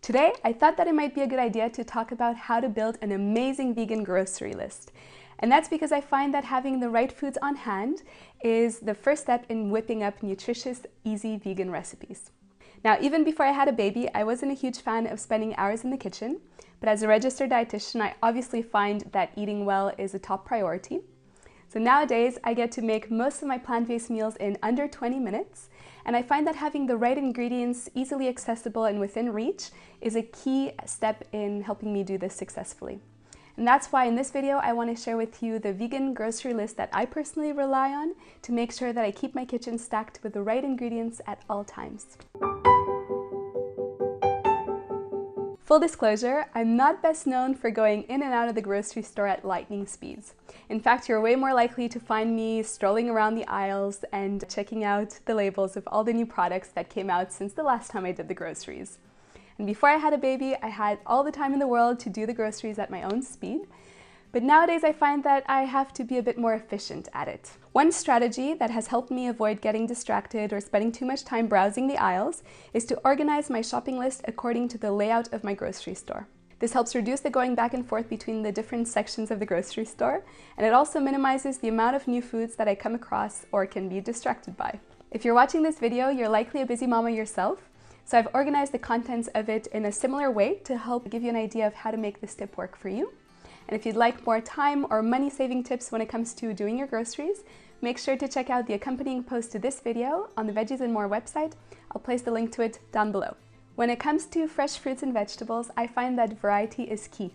Today, I thought that it might be a good idea to talk about how to build an amazing vegan grocery list. And that's because I find that having the right foods on hand is the first step in whipping up nutritious, easy vegan recipes. Now, even before I had a baby, I wasn't a huge fan of spending hours in the kitchen, but as a registered dietitian, I obviously find that eating well is a top priority. So nowadays, I get to make most of my plant-based meals in under 20 minutes, and I find that having the right ingredients easily accessible and within reach is a key step in helping me do this successfully. And that's why in this video, I want to share with you the vegan grocery list that I personally rely on to make sure that I keep my kitchen stacked with the right ingredients at all times. Full disclosure, I'm not best known for going in and out of the grocery store at lightning speeds. In fact, you're way more likely to find me strolling around the aisles and checking out the labels of all the new products that came out since the last time I did the groceries. And before I had a baby, I had all the time in the world to do the groceries at my own speed. But nowadays I find that I have to be a bit more efficient at it. One strategy that has helped me avoid getting distracted or spending too much time browsing the aisles is to organize my shopping list according to the layout of my grocery store. This helps reduce the going back and forth between the different sections of the grocery store, and it also minimizes the amount of new foods that I come across or can be distracted by. If you're watching this video, you're likely a busy mama yourself, so I've organized the contents of it in a similar way to help give you an idea of how to make this tip work for you. And if you'd like more time or money-saving tips when it comes to doing your groceries, make sure to check out the accompanying post to this video on the Veggies and More website. I'll place the link to it down below. When it comes to fresh fruits and vegetables, I find that variety is key.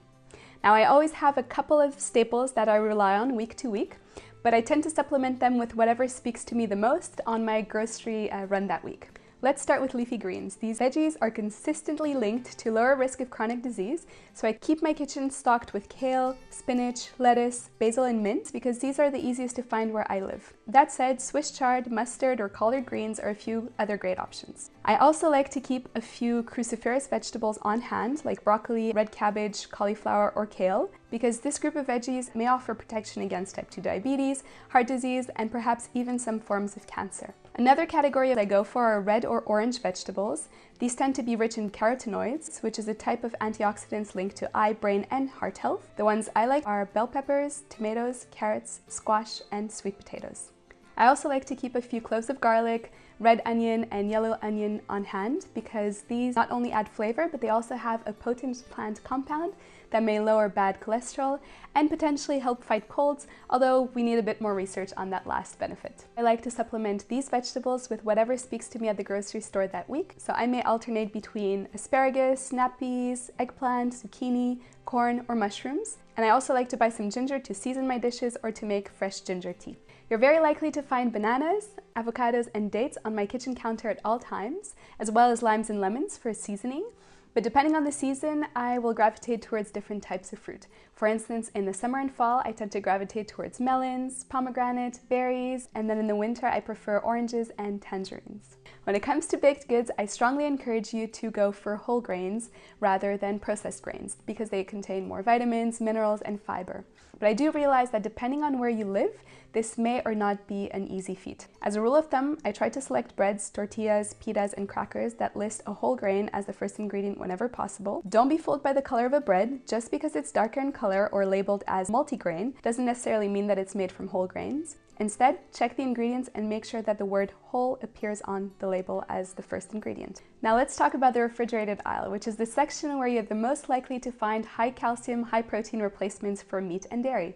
Now, I always have a couple of staples that I rely on week to week, but I tend to supplement them with whatever speaks to me the most on my grocery run that week. Let's start with leafy greens. These veggies are consistently linked to lower risk of chronic disease, so I keep my kitchen stocked with kale, spinach, lettuce, basil, and mint because these are the easiest to find where I live. That said, Swiss chard, mustard, or collard greens are a few other great options. I also like to keep a few cruciferous vegetables on hand, like broccoli, red cabbage, cauliflower, or kale, because this group of veggies may offer protection against type 2 diabetes, heart disease, and perhaps even some forms of cancer. Another category I go for are red or orange vegetables. These tend to be rich in carotenoids, which is a type of antioxidants linked to eye, brain, and heart health. The ones I like are bell peppers, tomatoes, carrots, squash, and sweet potatoes. I also like to keep a few cloves of garlic, red onion, and yellow onion on hand because these not only add flavor, but they also have a potent plant compound that may lower bad cholesterol and potentially help fight colds, although we need a bit more research on that last benefit. I like to supplement these vegetables with whatever speaks to me at the grocery store that week, so I may alternate between asparagus, snap peas, eggplant, zucchini, corn, or mushrooms. And I also like to buy some ginger to season my dishes or to make fresh ginger tea. You're very likely to find bananas, avocados, and dates on my kitchen counter at all times, as well as limes and lemons for seasoning. But depending on the season, I will gravitate towards different types of fruit. For instance, in the summer and fall, I tend to gravitate towards melons, pomegranate, berries, and then in the winter, I prefer oranges and tangerines. When it comes to baked goods, I strongly encourage you to go for whole grains rather than processed grains because they contain more vitamins, minerals, and fiber. But I do realize that depending on where you live, this may or not be an easy feat. As a rule of thumb, I try to select breads, tortillas, pitas, and crackers that list a whole grain as the first ingredient whenever possible. Don't be fooled by the color of a bread. Just because it's darker in color or labeled as multigrain doesn't necessarily mean that it's made from whole grains. Instead, check the ingredients and make sure that the word whole appears on the label as the first ingredient. Now let's talk about the refrigerated aisle, which is the section where you're the most likely to find high calcium, high protein replacements for meat and dairy.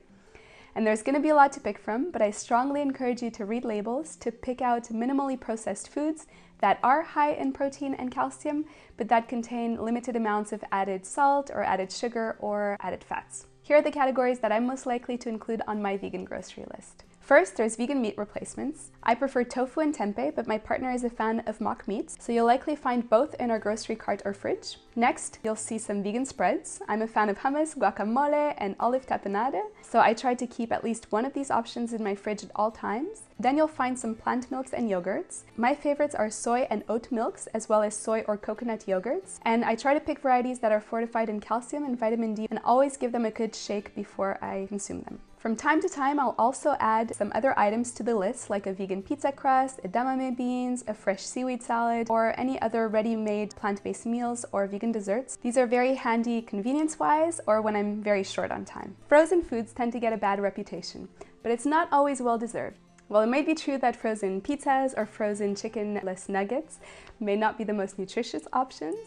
And there's going to be a lot to pick from, but I strongly encourage you to read labels to pick out minimally processed foods that are high in protein and calcium, but that contain limited amounts of added salt or added sugar or added fats. Here are the categories that I'm most likely to include on my vegan grocery list. First, there's vegan meat replacements. I prefer tofu and tempeh, but my partner is a fan of mock meats, so you'll likely find both in our grocery cart or fridge. Next, you'll see some vegan spreads. I'm a fan of hummus, guacamole, and olive tapenade, so I try to keep at least one of these options in my fridge at all times. Then you'll find some plant milks and yogurts. My favorites are soy and oat milks, as well as soy or coconut yogurts, and I try to pick varieties that are fortified in calcium and vitamin D and always give them a good shake before I consume them. From time to time, I'll also add some other items to the list, like a vegan pizza crust, edamame beans, a fresh seaweed salad, or any other ready-made plant-based meals or vegan desserts. These are very handy convenience-wise or when I'm very short on time. Frozen foods tend to get a bad reputation, but it's not always well-deserved. While it might be true that frozen pizzas or frozen chicken-less nuggets may not be the most nutritious options,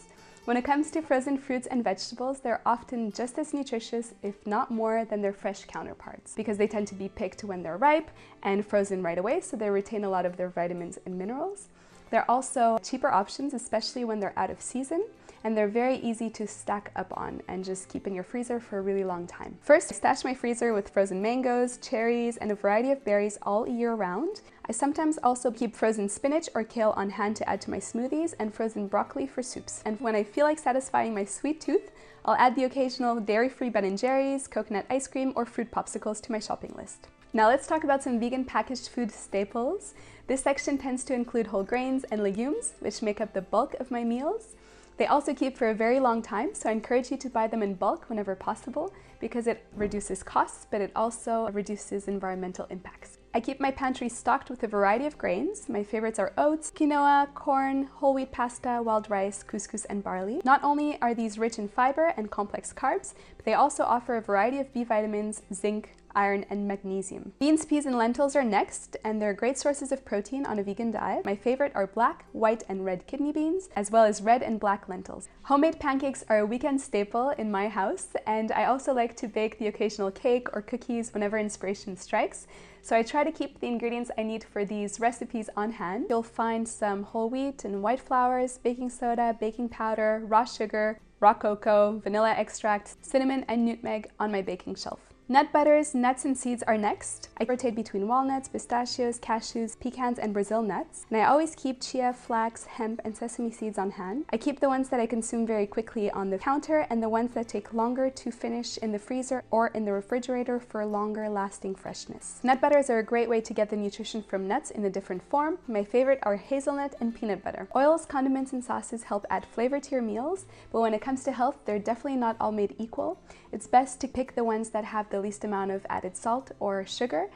when it comes to frozen fruits and vegetables, they're often just as nutritious, if not more, than their fresh counterparts, because they tend to be picked when they're ripe and frozen right away, so they retain a lot of their vitamins and minerals. They're also cheaper options, especially when they're out of season, and they're very easy to stack up on and just keep in your freezer for a really long time. First, I stash my freezer with frozen mangoes, cherries, and a variety of berries all year round. I sometimes also keep frozen spinach or kale on hand to add to my smoothies and frozen broccoli for soups. And when I feel like satisfying my sweet tooth, I'll add the occasional dairy-free Ben & Jerry's, coconut ice cream, or fruit popsicles to my shopping list. Now let's talk about some vegan packaged food staples. This section tends to include whole grains and legumes, which make up the bulk of my meals. They also keep for a very long time, so I encourage you to buy them in bulk whenever possible because it reduces costs, but it also reduces environmental impacts. I keep my pantry stocked with a variety of grains. My favorites are oats, quinoa, corn, whole wheat pasta, wild rice, couscous, and barley. Not only are these rich in fiber and complex carbs, but they also offer a variety of B vitamins, zinc, iron, and magnesium. Beans, peas, and lentils are next, and they're great sources of protein on a vegan diet. My favorite are black, white, and red kidney beans, as well as red and black lentils. Homemade pancakes are a weekend staple in my house, and I also like to bake the occasional cake or cookies whenever inspiration strikes. So I try to keep the ingredients I need for these recipes on hand. You'll find some whole wheat and white flours, baking soda, baking powder, raw sugar, raw cocoa, vanilla extract, cinnamon, and nutmeg on my baking shelf. Nut butters, nuts, and seeds are next. I rotate between walnuts, pistachios, cashews, pecans, and Brazil nuts. And I always keep chia, flax, hemp, and sesame seeds on hand. I keep the ones that I consume very quickly on the counter and the ones that take longer to finish in the freezer or in the refrigerator for longer lasting freshness. Nut butters are a great way to get the nutrition from nuts in a different form. My favorite are hazelnut and peanut butter. Oils, condiments, and sauces help add flavor to your meals, but when it comes to health, they're definitely not all made equal. It's best to pick the ones that have the least amount of added salt or sugar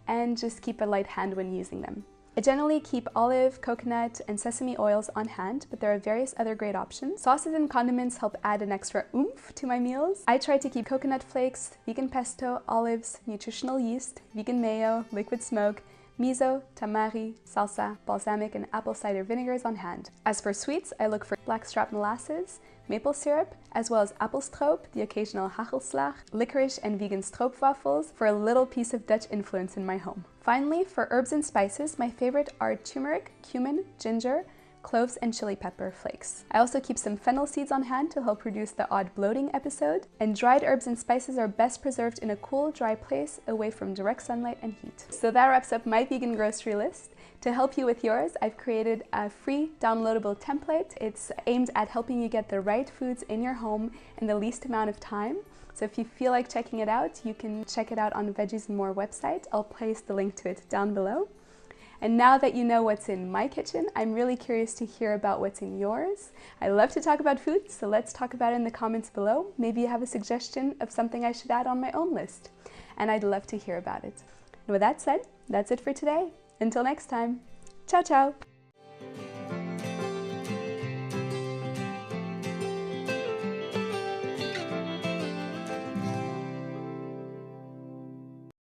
and just keep a light hand when using them. I generally keep olive, coconut, and sesame oils on hand, but there are various other great options. Sauces and condiments help add an extra oomph to my meals. I try to keep coconut flakes, vegan pesto, olives, nutritional yeast, vegan mayo, liquid smoke, miso, tamari, salsa, balsamic, and apple cider vinegars on hand. As for sweets, I look for blackstrap molasses, maple syrup, as well as appelstroop, the occasional hagelslag, licorice, and vegan stroopwafels for a little piece of Dutch influence in my home. Finally, for herbs and spices, my favorite are turmeric, cumin, ginger, cloves, and chili pepper flakes. I also keep some fennel seeds on hand to help reduce the odd bloating episode, and dried herbs and spices are best preserved in a cool, dry place away from direct sunlight and heat. So that wraps up my vegan grocery list. To help you with yours, I've created a free downloadable template. It's aimed at helping you get the right foods in your home in the least amount of time. So if you feel like checking it out, you can check it out on Veggies and More website. I'll place the link to it down below. And now that you know what's in my kitchen, I'm really curious to hear about what's in yours. I love to talk about food, so let's talk about it in the comments below. Maybe you have a suggestion of something I should add on my own list, and I'd love to hear about it. And with that said, that's it for today. Until next time, ciao ciao!